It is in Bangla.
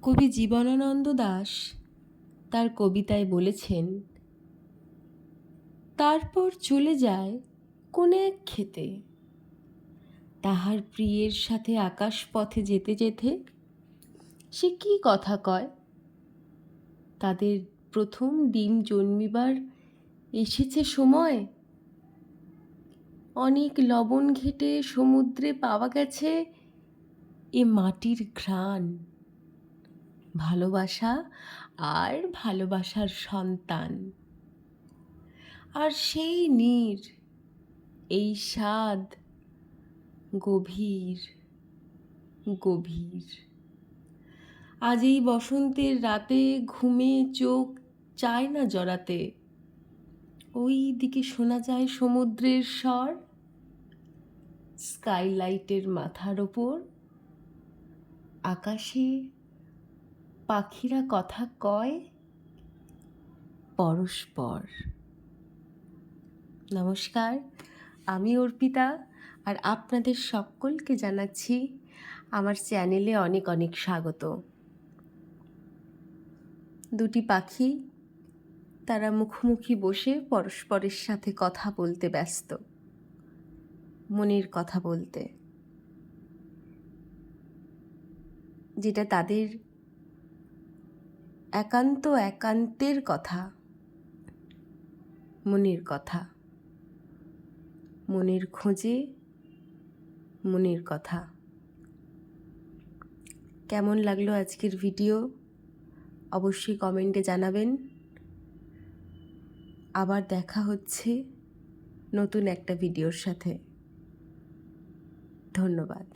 কবি জীবনানন্দ দাশ তার কবিতায় বলেছেন, তারপর চলে যায় কোন এক খেতে, তাহার প্রিয়ের সাথে আকাশ পথে যেতে যেতে সে কি কথা কয়। তাদের প্রথম ডিম জন্মিবার এসেছে সময়, অনেক লবণ ঘেটে সমুদ্রে পাওয়া গেছে এ মাটির ঘ্রাণ, ভালোবাসা আর ভালোবাসার সন্তান। আর সেই নীর, এই স্বাদ গভীর গভীর। আজ এই বসন্তের রাতে ঘুমে চোখ চায় না জড়াতে, ওই দিকে শোনা যায় সমুদ্রের স্বর, স্কাইলাইটের মাথার ওপর আকাশে পাখিরা কথা কয় পরস্পর। নমস্কার, আমি অর্পিতা, আর আপনাদের সকলকে জানাচ্ছি আমার চ্যানেলে অনেক অনেক স্বাগত। দুটি পাখি, তারা মুখোমুখি বসে পরস্পরের সাথে কথা বলতে ব্যস্ত, মনের কথা বলতে, যেটা তাদের একান্তের কথা, মনের কথা, মনের খোঁজে মনের কথা। কেমন লাগলো আজকের ভিডিও অবশ্যই কমেন্টে জানাবেন। আবার দেখা হচ্ছে নতুন একটা ভিডিওর সাথে। ধন্যবাদ।